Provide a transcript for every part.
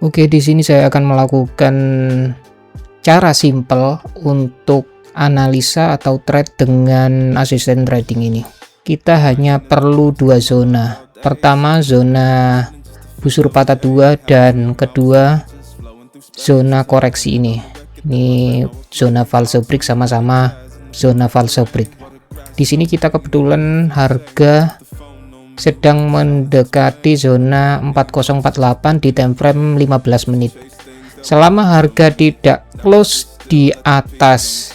Oke, di sini saya akan melakukan cara simple untuk analisa atau trade dengan asisten trading ini. Kita hanya perlu dua zona. Pertama, zona busur patah 2, dan kedua zona koreksi ini. Ini zona false break, sama-sama zona false break. Di sini kita kebetulan harga sedang mendekati zona 4048 di time frame 15 menit. Selama harga tidak close di atas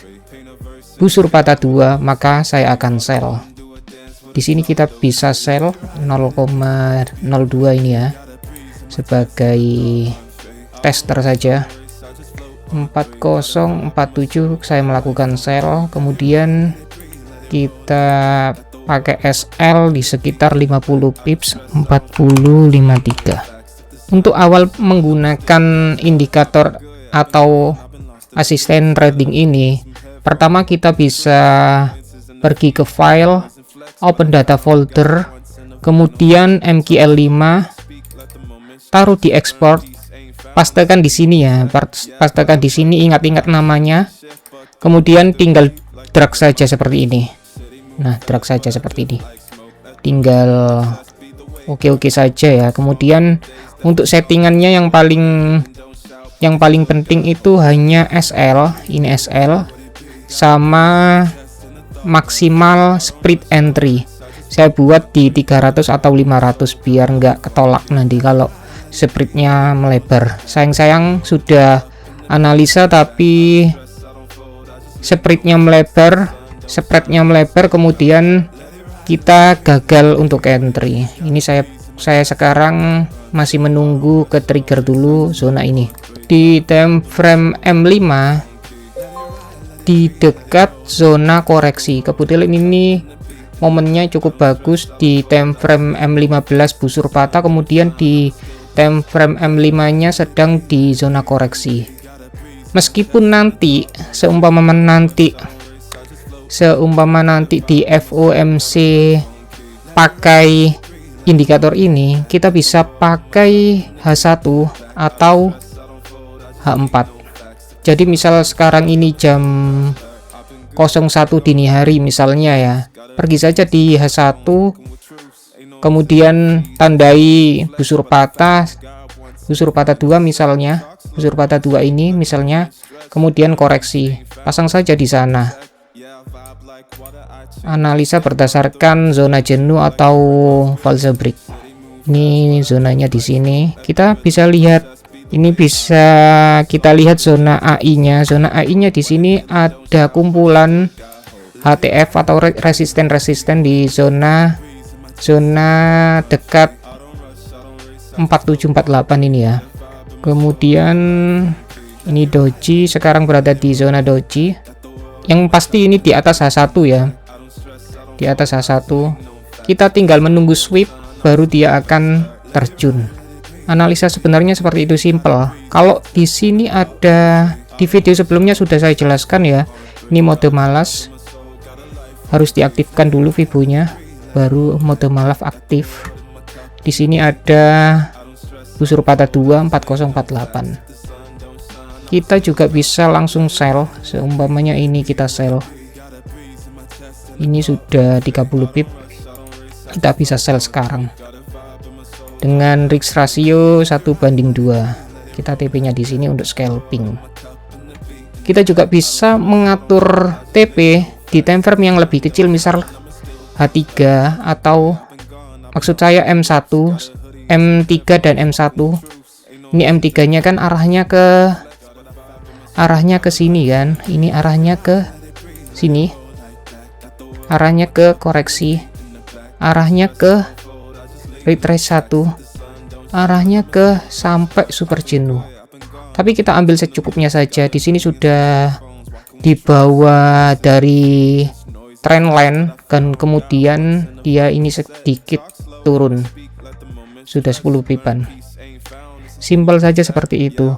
busur patah 2, maka saya akan sell. Di sini kita bisa sell 0,02 ini ya, sebagai tester saja. 4047 saya melakukan sell, kemudian kita pakai SL di sekitar 50 pips, 40.53. Untuk awal menggunakan indikator atau asisten trading ini, pertama kita bisa pergi ke file, open data folder, kemudian MQL5, taruh di export, pastekan di sini ya, pastekan di sini, ingat-ingat namanya, kemudian tinggal drag saja seperti ini. Nah, drag saja seperti ini, tinggal oke saja ya. Kemudian untuk settingannya yang paling penting itu hanya SL, ini SL, sama maksimal spread entry saya buat di 300 atau 500 biar nggak ketolak nanti kalau spreadnya melebar. Sayang sudah analisa tapi spreadnya melebar, kemudian kita gagal untuk entry. Ini saya sekarang masih menunggu ke trigger dulu zona ini di time frame M5 di dekat zona koreksi. Kebetulan ini momennya cukup bagus di time frame M15 busur patah, kemudian di time frame M5 nya sedang di zona koreksi. Meskipun nanti seumpama nanti di FOMC pakai indikator ini, kita bisa pakai H1 atau H4. Jadi misal sekarang ini jam 01 dini hari misalnya ya, pergi saja di H1, kemudian tandai busur patah 2 misalnya, busur patah 2 ini misalnya, kemudian koreksi, pasang saja di sana. Analisa berdasarkan zona jenuh atau false break. Ini zonanya di sini. Kita bisa lihat, ini bisa kita lihat zona AI-nya. Zona AI-nya di sini ada kumpulan HTF atau resisten di zona dekat 4748 ini ya. Kemudian ini doji sekarang berada di zona doji. Yang pasti ini di atas H1 ya. Di atas H1. Kita tinggal menunggu sweep baru dia akan terjun. Analisa sebenarnya seperti itu, simple. Kalau di sini ada, di video sebelumnya sudah saya jelaskan ya. Ini mode malas. Harus diaktifkan dulu Fibonya, baru mode malas aktif. Di sini ada busur patah 2 4048. Kita juga bisa langsung sell, seumpamanya ini kita sell. Ini sudah 30 pip. Kita bisa sell sekarang. Dengan risk ratio 1:2. Kita TP-nya di sini untuk scalping. Kita juga bisa mengatur TP di time frame yang lebih kecil, misal H3 atau maksud saya M1, M3 dan M1. Ini M3-nya kan arahnya ke sini kan. Ini arahnya ke sini. Arahnya ke koreksi. Arahnya ke retrace 1. Arahnya ke sampai super jenuh. Tapi kita ambil secukupnya saja. Di sini sudah di bawah dari trendline, dan kemudian dia ini sedikit turun. Sudah 10 pipan. Simpel saja seperti itu.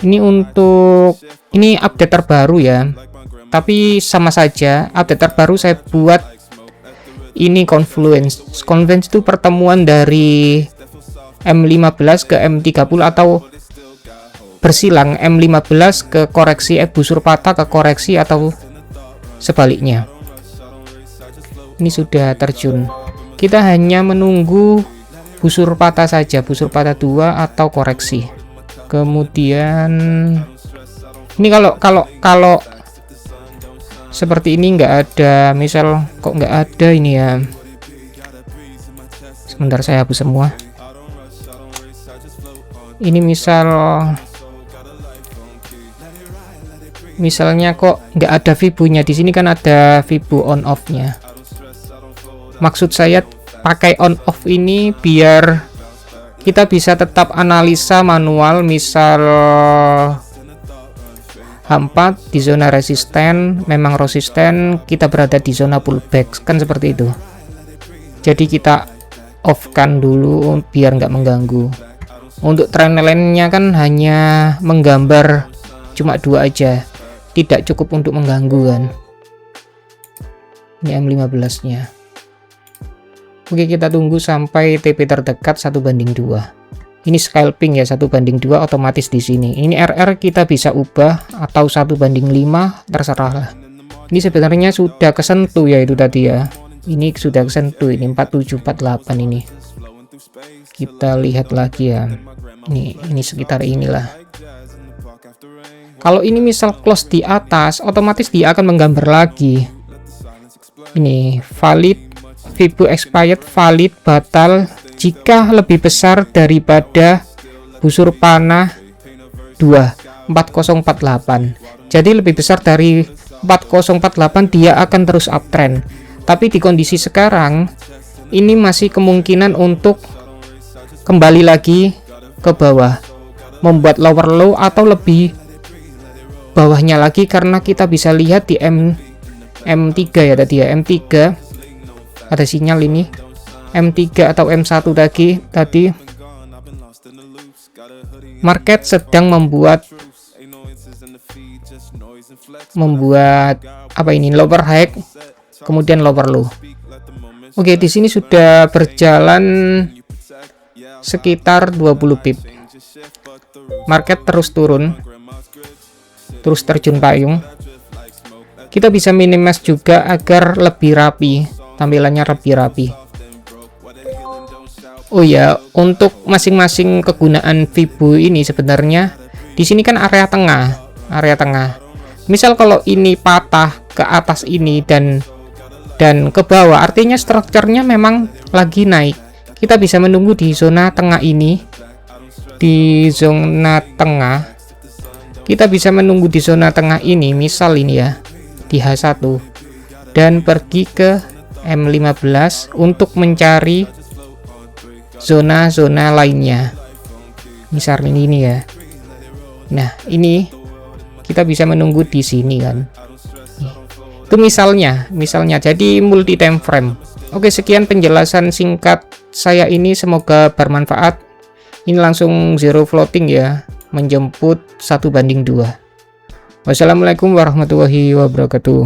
Ini untuk ini update terbaru ya. Tapi sama saja, update terbaru saya buat ini confluence. Confluence itu pertemuan dari M15 ke M30 atau bersilang M15 ke koreksi, busur patah ke koreksi, atau sebaliknya. Ini sudah terjun, kita hanya menunggu busur patah saja, busur patah 2 atau koreksi. Kemudian ini kalau seperti ini nggak ada, misal kok nggak ada ini ya, sebentar saya hapus semua. Ini misalnya kok nggak ada Fibunya, di sini kan ada Fibu on off nya. Maksud saya pakai on off ini biar kita bisa tetap analisa manual, misal H4 di zona resisten, memang resisten, kita berada di zona pullback, kan seperti itu. Jadi kita off kan dulu biar nggak mengganggu. Untuk trend line-nya kan hanya menggambar cuma 2 aja, tidak cukup untuk mengganggu kan. Ini M15 nya. Oke, kita tunggu sampai TP terdekat 1:2. Ini scalping ya, 1:2 otomatis di sini. Ini RR kita bisa ubah atau 1:5, terserah lah. Ini sebenarnya sudah kesentuh ya itu tadi ya. Ini sudah kesentuh, ini 4748 ini. Kita lihat lagi ya. Ini sekitar inilah. Kalau ini misal close di atas, otomatis dia akan menggambar lagi. Ini valid, Fibu expired, valid, batal jika lebih besar daripada busur panah 2 4048. Jadi lebih besar dari 4048 dia akan terus uptrend. Tapi di kondisi sekarang ini masih kemungkinan untuk kembali lagi ke bawah, membuat lower low atau lebih bawahnya lagi, karena kita bisa lihat di M3 ya tadi ya, M3 ada sinyal ini, M3 atau M1 tadi market sedang membuat apa ini, lower high kemudian lower low. Oke, di sini sudah berjalan sekitar 20 pip. Market terus turun, terus terjun payung. Kita bisa minimize juga agar lebih rapi, tampilannya lebih rapi. Oh ya, untuk masing-masing kegunaan Fibu ini sebenarnya di sini kan area tengah. Misal kalau ini patah ke atas ini dan ke bawah, artinya strukturnya memang lagi naik. Kita bisa menunggu di zona tengah ini, di zona tengah. Kita bisa menunggu di zona tengah ini, misal ini ya, di H1, dan pergi ke M15 untuk mencari zona-zona lainnya. Misal ini ya. Nah, ini kita bisa menunggu di sini kan. Itu misalnya jadi multi time frame. Oke, sekian penjelasan singkat saya ini, semoga bermanfaat. Ini langsung zero floating ya, menjemput 1:2. Wassalamualaikum warahmatullahi wabarakatuh.